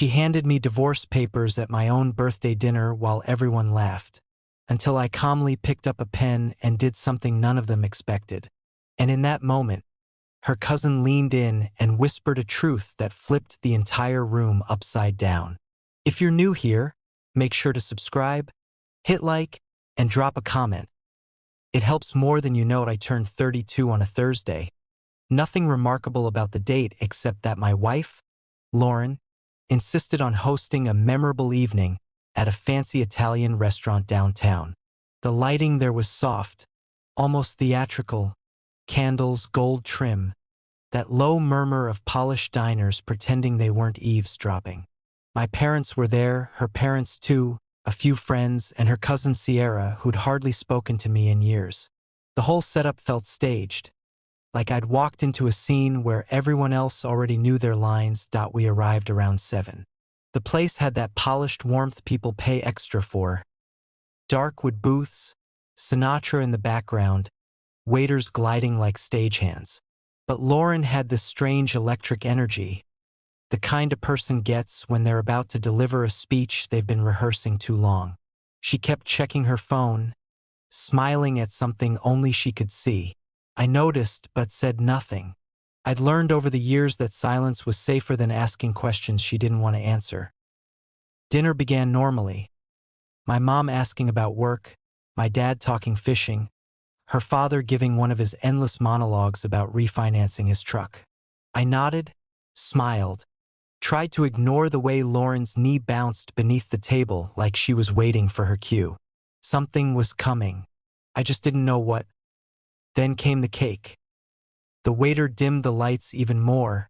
She handed me divorce papers at my own birthday dinner while everyone laughed, until I calmly picked up a pen and did something none of them expected. And in that moment, her cousin leaned in and whispered a truth that flipped the entire room upside down. If you're new here, make sure to subscribe, hit like, and drop a comment. It helps more than you know. I turned 32 on a Thursday. Nothing remarkable about the date except that my wife, Lauren, insisted on hosting a memorable evening at a fancy Italian restaurant downtown. The lighting there was soft, almost theatrical, candles, gold trim, that low murmur of polished diners pretending they weren't eavesdropping. My parents were there, her parents too, a few friends, and her cousin Sierra, who'd hardly spoken to me in years. The whole setup felt staged, like I'd walked into a scene where everyone else already knew their lines. We arrived around 7. The place had that polished warmth people pay extra for. Dark wood booths, Sinatra in the background, waiters gliding like stagehands. But Lauren had this strange electric energy, the kind a person gets when they're about to deliver a speech they've been rehearsing too long. She kept checking her phone, smiling at something only she could see. I noticed but said nothing. I'd learned over the years that silence was safer than asking questions she didn't want to answer. Dinner began normally. My mom asking about work, my dad talking fishing, her father giving one of his endless monologues about refinancing his truck. I nodded, smiled, tried to ignore the way Lauren's knee bounced beneath the table like she was waiting for her cue. Something was coming. I just didn't know what. Then came the cake. The waiter dimmed the lights even more,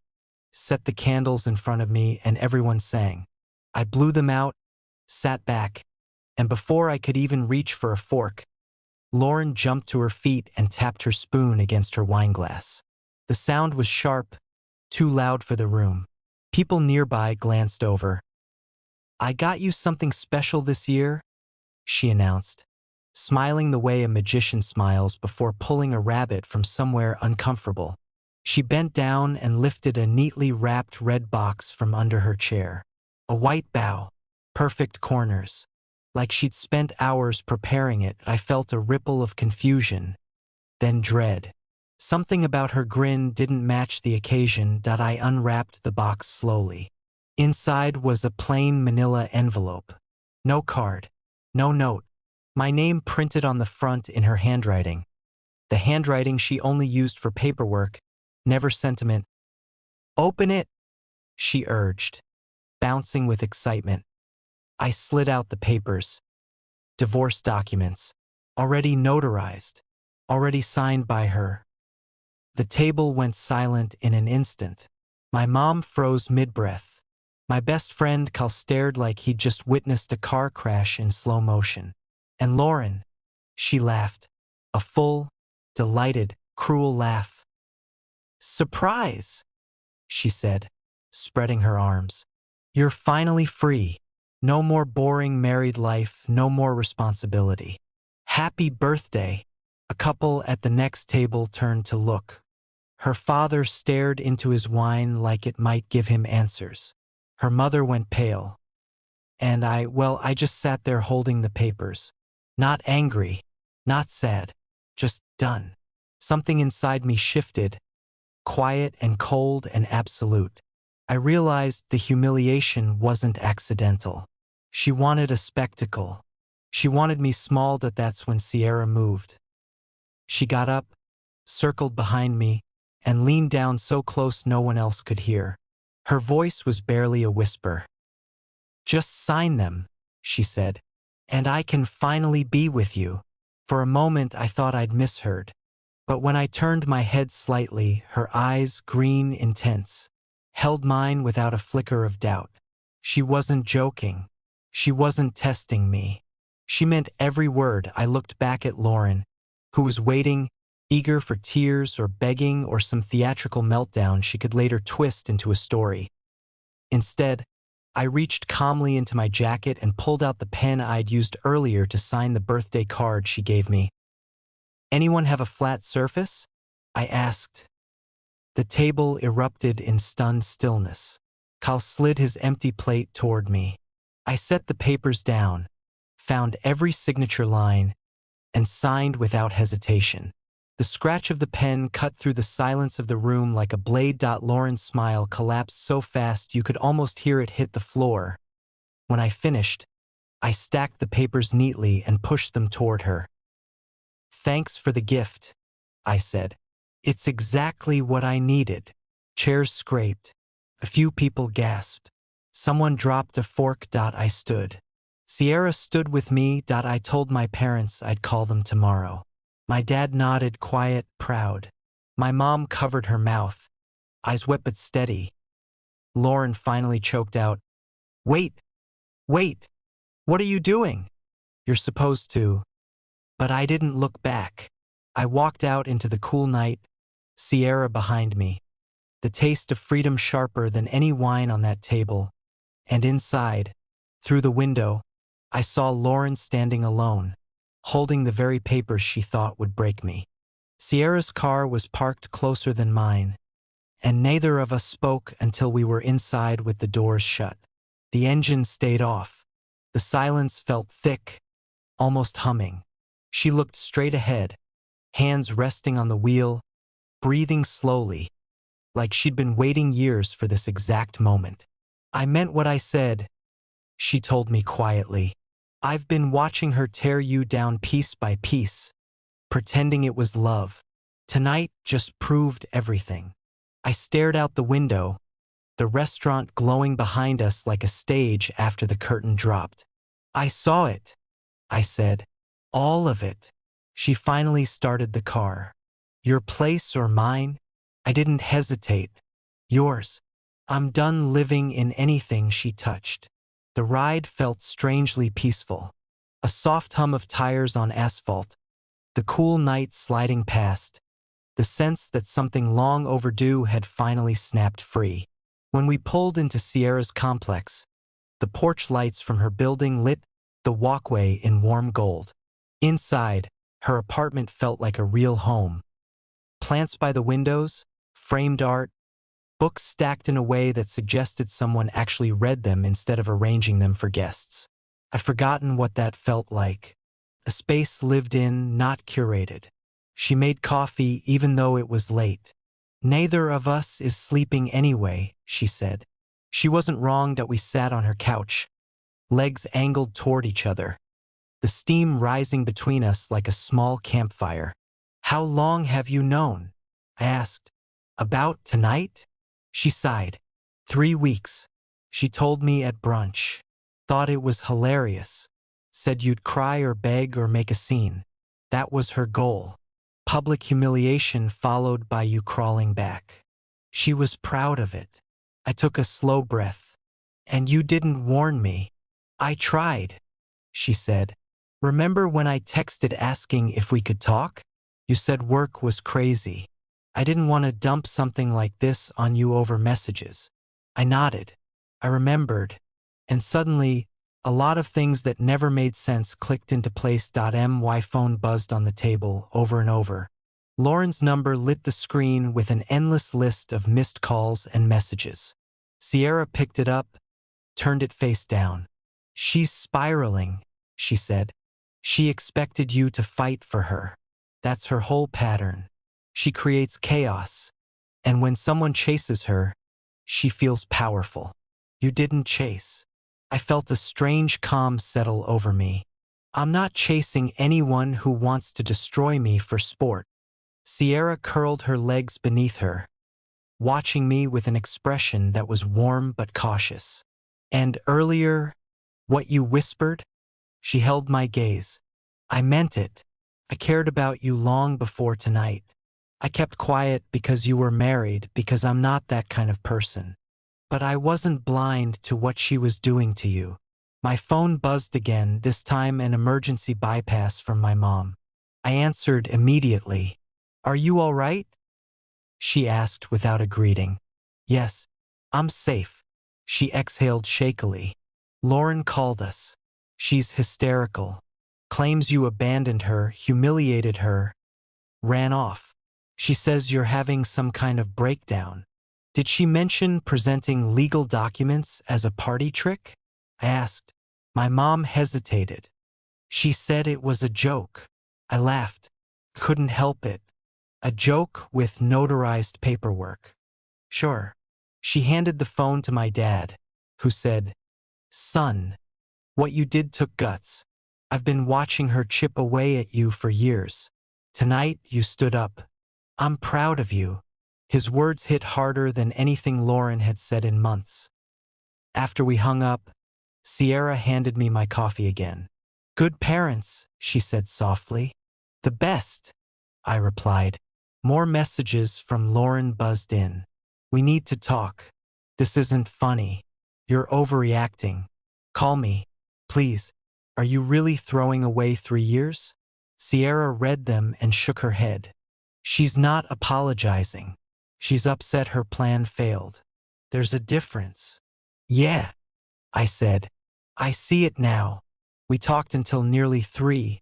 set the candles in front of me, and everyone sang. I blew them out, sat back, and before I could even reach for a fork, Lauren jumped to her feet and tapped her spoon against her wineglass. The sound was sharp, too loud for the room. People nearby glanced over. "I got you something special this year," she announced, smiling the way a magician smiles before pulling a rabbit from somewhere uncomfortable. She bent down and lifted a neatly wrapped red box from under her chair. A white bow, perfect corners. Like she'd spent hours preparing it. I felt a ripple of confusion, then dread. Something about her grin didn't match the occasion. I unwrapped the box slowly. Inside was a plain manila envelope. No card, no note. My name printed on the front in her handwriting. The handwriting she only used for paperwork, never sentiment. "Open it," she urged, bouncing with excitement. I slid out the papers. Divorce documents, already notarized, already signed by her. The table went silent in an instant. My mom froze mid-breath. My best friend Cal stared like he'd just witnessed a car crash in slow motion. And Lauren, she laughed, a full, delighted, cruel laugh. "Surprise," she said, spreading her arms. "You're finally free. No more boring married life, no more responsibility. Happy birthday." A couple at the next table turned to look. Her father stared into his wine like it might give him answers. Her mother went pale. And I just sat there holding the papers. Not angry, not sad, just done. Something inside me shifted, quiet and cold and absolute. I realized the humiliation wasn't accidental. She wanted a spectacle. She wanted me small. That's when Sierra moved. She got up, circled behind me, and leaned down so close no one else could hear. Her voice was barely a whisper. "Just sign them," she said, "and I can finally be with you." For a moment I thought I'd misheard. But when I turned my head slightly, her eyes, green, intense, held mine without a flicker of doubt. She wasn't joking. She wasn't testing me. She meant every word. I looked back at Lauren, who was waiting, eager for tears or begging or some theatrical meltdown she could later twist into a story. Instead, I reached calmly into my jacket and pulled out the pen I'd used earlier to sign the birthday card she gave me. "Anyone have a flat surface?" I asked. The table erupted in stunned stillness. Kyle slid his empty plate toward me. I set the papers down, found every signature line, and signed without hesitation. The scratch of the pen cut through the silence of the room like a blade. Lauren's smile collapsed so fast you could almost hear it hit the floor. When I finished, I stacked the papers neatly and pushed them toward her. "Thanks for the gift," I said. "It's exactly what I needed." Chairs scraped. A few people gasped. Someone dropped a fork. I stood. Sierra stood with me. I told my parents I'd call them tomorrow. My dad nodded, quiet, proud. My mom covered her mouth, eyes wet but steady. Lauren finally choked out, "Wait, wait, what are you doing?" "You're supposed to." But I didn't look back. I walked out into the cool night, Sierra behind me, the taste of freedom sharper than any wine on that table. And inside, through the window, I saw Lauren standing alone, holding the very papers she thought would break me. Sierra's car was parked closer than mine, and neither of us spoke until we were inside with the doors shut. The engine stayed off. The silence felt thick, almost humming. She looked straight ahead, hands resting on the wheel, breathing slowly, like she'd been waiting years for this exact moment. "I meant what I said," she told me quietly. "I've been watching her tear you down piece by piece, pretending it was love. Tonight just proved everything." I stared out the window, the restaurant glowing behind us like a stage after the curtain dropped. "I saw it," I said. "All of it." She finally started the car. "Your place or mine?" I didn't hesitate. "Yours." I'm done living in anything she touched. The ride felt strangely peaceful. A soft hum of tires on asphalt, the cool night sliding past, the sense that something long overdue had finally snapped free. When we pulled into Sierra's complex, the porch lights from her building lit the walkway in warm gold. Inside, her apartment felt like a real home. Plants by the windows, framed art, books stacked in a way that suggested someone actually read them instead of arranging them for guests. I'd forgotten what that felt like. A space lived in, not curated. She made coffee even though it was late. "Neither of us is sleeping anyway," she said. She wasn't wrong that we sat on her couch, legs angled toward each other, the steam rising between us like a small campfire. "How long have you known?" I asked. "About tonight?" She sighed. 3 weeks. She told me at brunch. Thought it was hilarious. Said you'd cry or beg or make a scene. That was her goal. Public humiliation followed by you crawling back. She was proud of it. I took a slow breath. "And you didn't warn me." "I tried," she said. "Remember when I texted asking if we could talk? You said work was crazy. I didn't want to dump something like this on you over messages." I nodded. I remembered. And suddenly, a lot of things that never made sense clicked into place. My phone buzzed on the table over and over. Lauren's number lit the screen with an endless list of missed calls and messages. Sierra picked it up, turned it face down. "She's spiraling," she said. "She expected you to fight for her. That's her whole pattern. She creates chaos, and when someone chases her, she feels powerful. You didn't chase." I felt a strange calm settle over me. "I'm not chasing anyone who wants to destroy me for sport." Sierra curled her legs beneath her, watching me with an expression that was warm but cautious. "And earlier, what you whispered?" She held my gaze. "I meant it. I cared about you long before tonight. I kept quiet because you were married, because I'm not that kind of person. But I wasn't blind to what she was doing to you." My phone buzzed again, this time an emergency bypass from my mom. I answered immediately. "Are you all right?" she asked without a greeting. "Yes, I'm safe." She exhaled shakily. "Lauren called us. She's hysterical. Claims you abandoned her, humiliated her, ran off. She says you're having some kind of breakdown." Did she mention presenting legal documents as a party trick? I asked. My mom hesitated. She said it was a joke. I laughed. Couldn't help it. A joke with notarized paperwork. Sure. She handed the phone to my dad, who said, "Son, what you did took guts. I've been watching her chip away at you for years. Tonight you stood up. I'm proud of you." His words hit harder than anything Lauren had said in months. After we hung up, Sierra handed me my coffee again. "Good parents," she said softly. "The best," I replied. More messages from Lauren buzzed in. "We need to talk. This isn't funny. You're overreacting. Call me, please. Are you really throwing away 3 years?" Sierra read them and shook her head. "She's not apologizing. She's upset her plan failed. There's a difference." "Yeah," I said. "I see it now." We talked until nearly 3,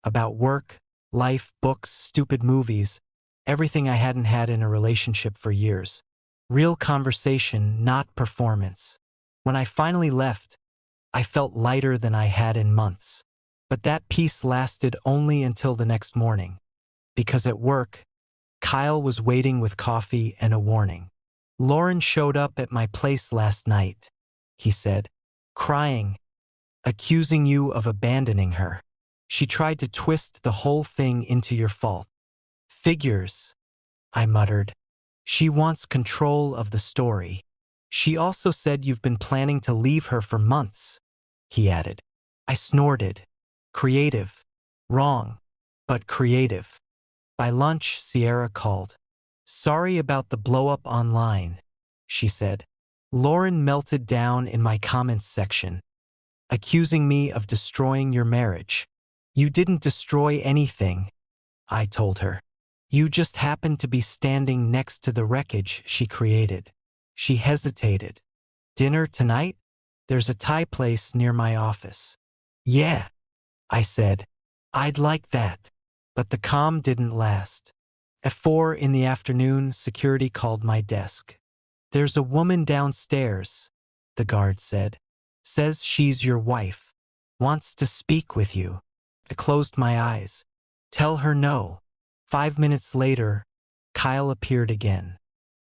about work, life, books, stupid movies, everything I hadn't had in a relationship for years. Real conversation, not performance. When I finally left, I felt lighter than I had in months. But that peace lasted only until the next morning, because at work, Kyle was waiting with coffee and a warning. "Lauren showed up at my place last night," he said, "crying, accusing you of abandoning her. She tried to twist the whole thing into your fault." "Figures," I muttered. "She wants control of the story." "She also said you've been planning to leave her for months," he added. I snorted. Creative. Wrong, but creative. By lunch, Sierra called. "Sorry about the blow-up online," she said. "Lauren melted down in my comments section, accusing me of destroying your marriage." "You didn't destroy anything," I told her. "You just happened to be standing next to the wreckage she created." She hesitated. "Dinner tonight? There's a Thai place near my office." "Yeah," I said. "I'd like that." But the calm didn't last. At 4 in the afternoon, security called my desk. "There's a woman downstairs," the guard said. "Says she's your wife. Wants to speak with you." I closed my eyes. "Tell her no." 5 minutes later, Kyle appeared again.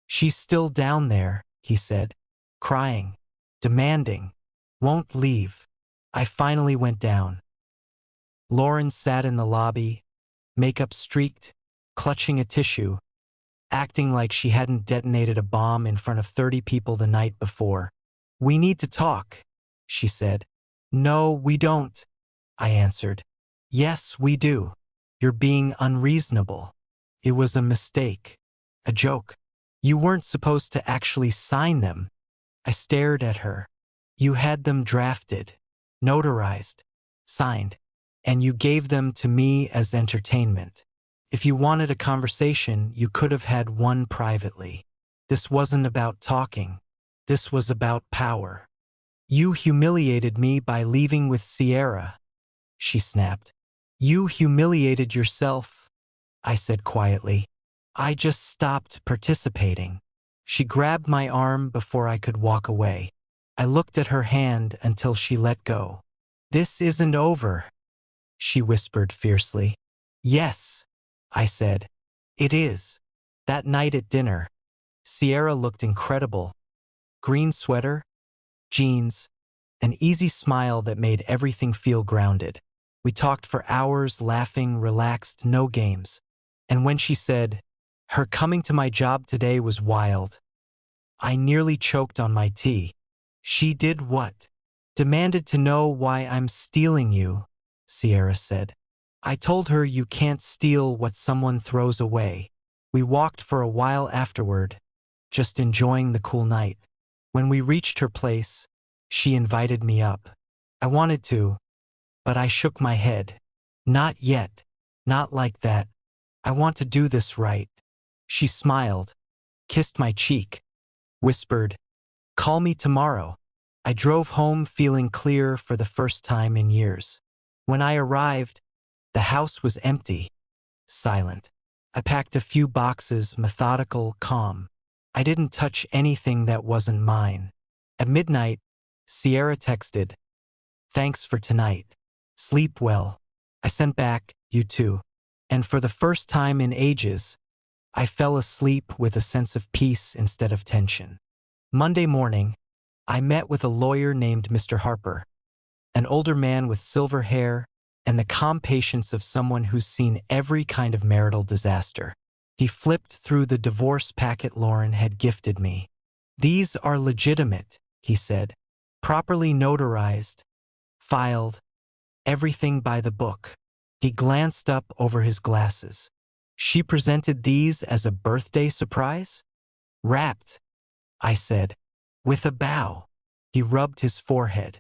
"She's still down there," he said, crying, demanding, "won't leave." I finally went down. Lauren sat in the lobby, makeup streaked, clutching a tissue, acting like she hadn't detonated a bomb in front of 30 people the night before. "We need to talk," she said. "No, we don't," I answered. "Yes, we do. You're being unreasonable. It was a mistake. A joke. You weren't supposed to actually sign them." I stared at her. "You had them drafted, notarized, signed, and you gave them to me as entertainment. If you wanted a conversation, you could have had one privately. This wasn't about talking. This was about power. You humiliated me by leaving with Sierra," she snapped. "You humiliated yourself," I said quietly. "I just stopped participating." She grabbed my arm before I could walk away. I looked at her hand until she let go. "This isn't over," she whispered fiercely. "Yes," I said. "It is." That night at dinner, Sierra looked incredible. Green sweater, jeans, an easy smile that made everything feel grounded. We talked for hours, laughing, relaxed, no games. And when she said, "Her coming to my job today was wild," I nearly choked on my tea. "She did what?" "Demanded to know why I'm stealing you," Sierra said. I told her you can't steal what someone throws away. We walked for a while afterward, just enjoying the cool night. When we reached her place, she invited me up. I wanted to, but I shook my head. "Not yet. Not like that. I want to do this right." She smiled, kissed my cheek, whispered, "Call me tomorrow." I drove home feeling clear for the first time in years. When I arrived, the house was empty, silent. I packed a few boxes, methodical, calm. I didn't touch anything that wasn't mine. At midnight, Sierra texted, "Thanks for tonight. Sleep well." I sent back, "You too." And for the first time in ages, I fell asleep with a sense of peace instead of tension. Monday morning, I met with a lawyer named Mr. Harper, an older man with silver hair and the calm patience of someone who's seen every kind of marital disaster. He flipped through the divorce packet Lauren had gifted me. "These are legitimate," he said. "Properly notarized, filed, everything by the book." He glanced up over his glasses. "She presented these as a birthday surprise?" "Wrapped," I said, with a bow. He rubbed his forehead.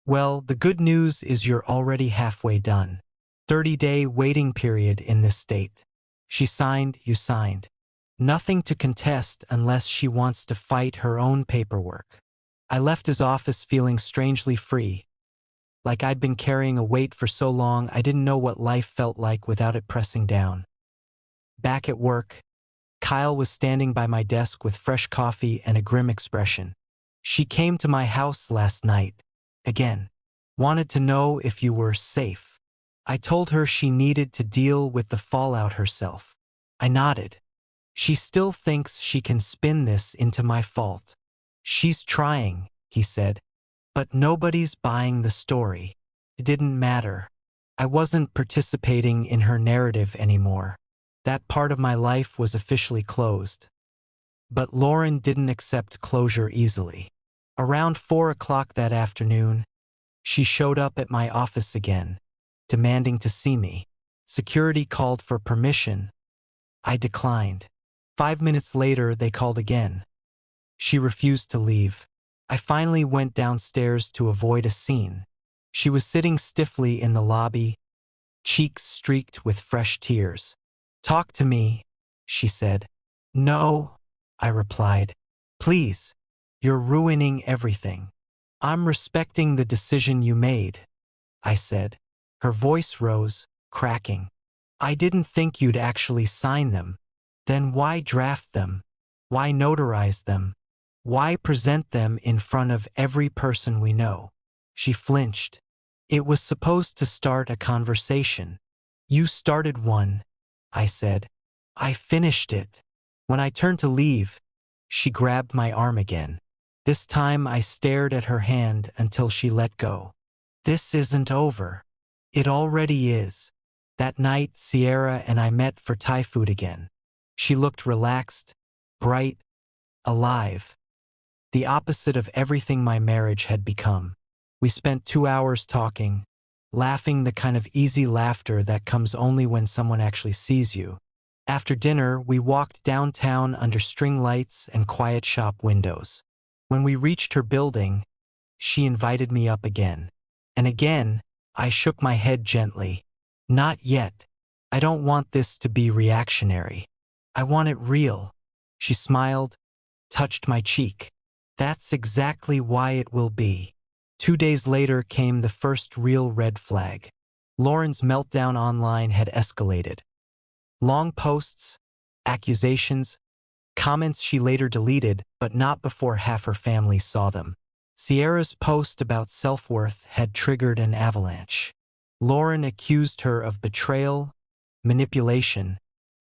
"Well, the good news is you're already halfway done. 30-day waiting period in this state. She signed, you signed. Nothing to contest unless she wants to fight her own paperwork." I left his office feeling strangely free, like I'd been carrying a weight for so long I didn't know what life felt like without it pressing down. Back at work, Kyle was standing by my desk with fresh coffee and a grim expression. "She came to my house last night, again. Wanted to know if you were safe." I told her she needed to deal with the fallout herself. I nodded. "She still thinks she can spin this into my fault." "She's trying," he said. "But nobody's buying the story." It didn't matter. I wasn't participating in her narrative anymore. That part of my life was officially closed. But Lauren didn't accept closure easily. Around 4 o'clock that afternoon, she showed up at my office again, demanding to see me. Security called for permission. I declined. 5 minutes later, they called again. She refused to leave. I finally went downstairs to avoid a scene. She was sitting stiffly in the lobby, cheeks streaked with fresh tears. "Talk to me," she said. "No," I replied. "Please, you're ruining everything." "I'm respecting the decision you made," I said. Her voice rose, cracking. "I didn't think you'd actually sign them. Then why draft them? Why notarize them? Why present them in front of every person we know?" She flinched. "It was supposed to start a conversation." "You started one," I said. "I finished it." When I turned to leave, she grabbed my arm again. This time I stared at her hand until she let go. "This isn't over." "It already is." That night, Sierra and I met for Thai food again. She looked relaxed, bright, alive. The opposite of everything my marriage had become. We spent 2 hours talking, laughing the kind of easy laughter that comes only when someone actually sees you. After dinner, we walked downtown under string lights and quiet shop windows. When we reached her building, she invited me up again. And again, I shook my head gently. "Not yet. I don't want this to be reactionary. I want it real." She smiled, touched my cheek. "That's exactly why it will be." 2 days later came the first real red flag. Lauren's meltdown online had escalated. Long posts, accusations, comments she later deleted, but not before half her family saw them. Sierra's post about self-worth had triggered an avalanche. Lauren accused her of betrayal, manipulation,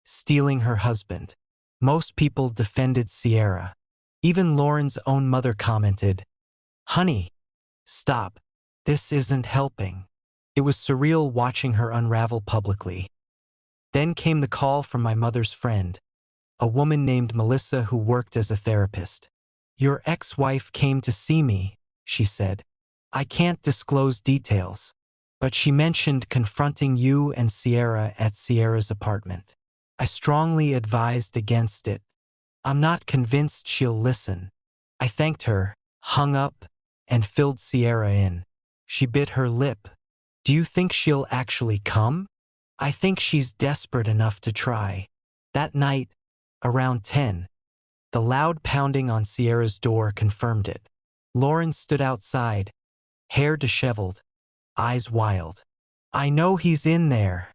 stealing her husband. Most people defended Sierra. Even Lauren's own mother commented, "Honey, stop. This isn't helping." It was surreal watching her unravel publicly. Then came the call from my mother's friend, a woman named Melissa who worked as a therapist. "Your ex-wife came to see me," she said. "I can't disclose details, but she mentioned confronting you and Sierra at Sierra's apartment. I strongly advised against it. I'm not convinced she'll listen." I thanked her, hung up, and filled Sierra in. She bit her lip. "Do you think she'll actually come?" "I think she's desperate enough to try." That night, around 10, the loud pounding on Sierra's door confirmed it. Lauren stood outside, hair disheveled, eyes wild. "I know he's in there,"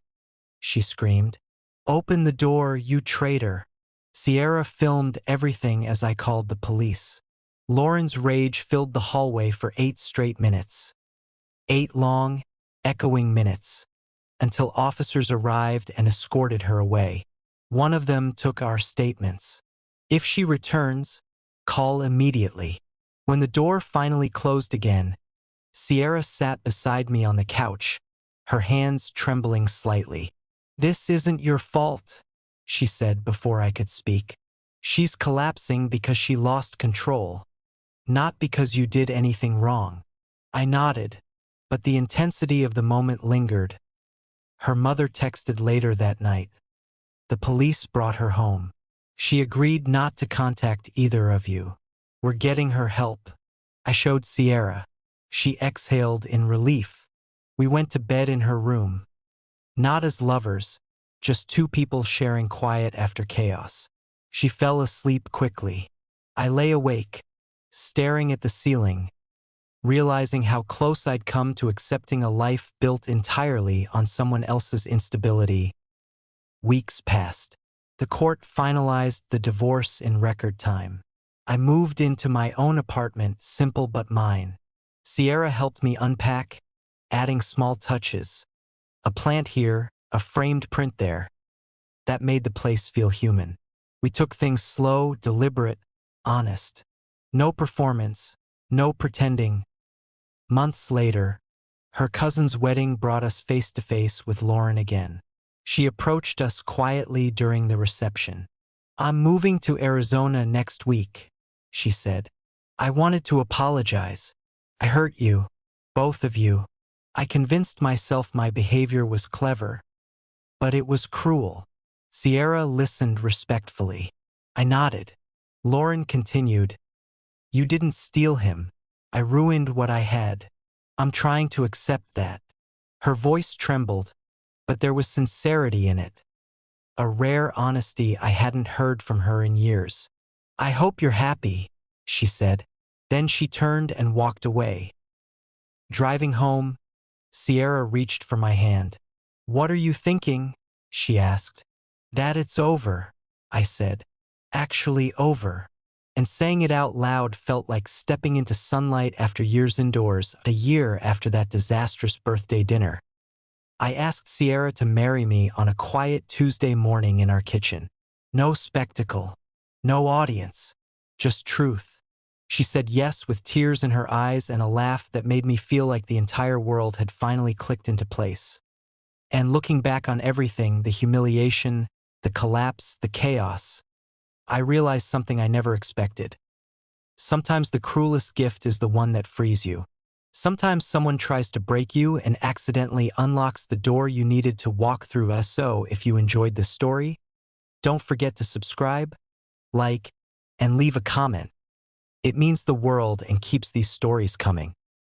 she screamed. "Open the door, you traitor." Sierra filmed everything as I called the police. Lauren's rage filled the hallway for 8 straight minutes. 8 long, echoing minutes, until officers arrived and escorted her away. One of them took our statements. If she returns, call immediately. When the door finally closed again, Sierra sat beside me on the couch, her hands trembling slightly. "This isn't your fault," she said before I could speak. "She's collapsing because she lost control, not because you did anything wrong." I nodded, but the intensity of the moment lingered. Her mother texted later that night. The police brought her home. "She agreed not to contact either of you. We're getting her help." I showed Sierra. She exhaled in relief. We went to bed in her room. Not as lovers, just 2 people sharing quiet after chaos. She fell asleep quickly. I lay awake, staring at the ceiling, realizing how close I'd come to accepting a life built entirely on someone else's instability. Weeks passed. The court finalized the divorce in record time. I moved into my own apartment, simple but mine. Sierra helped me unpack, adding small touches. A plant here, a framed print there. That made the place feel human. We took things slow, deliberate, honest. No performance, no pretending. Months later, her cousin's wedding brought us face to face with Lauren again. She approached us quietly during the reception. "I'm moving to Arizona next week," she said. "I wanted to apologize. I hurt you, both of you. I convinced myself my behavior was clever, but it was cruel." Sierra listened respectfully. I nodded. Lauren continued, "You didn't steal him. I ruined what I had. I'm trying to accept that." Her voice trembled, but there was sincerity in it. A rare honesty I hadn't heard from her in years. "I hope you're happy," she said. Then she turned and walked away. Driving home, Sierra reached for my hand. "What are you thinking?" she asked. "That it's over," I said. "Actually over." And saying it out loud felt like stepping into sunlight after years indoors, a year after that disastrous birthday dinner. I asked Sierra to marry me on a quiet Tuesday morning in our kitchen. No spectacle, no audience, just truth. She said yes with tears in her eyes and a laugh that made me feel like the entire world had finally clicked into place. And looking back on everything, the humiliation, the collapse, the chaos, I realized something I never expected. Sometimes the cruelest gift is the one that frees you. Sometimes someone tries to break you and accidentally unlocks the door you needed to walk through. So, if you enjoyed this story, don't forget to subscribe, like, and leave a comment. It means the world and keeps these stories coming.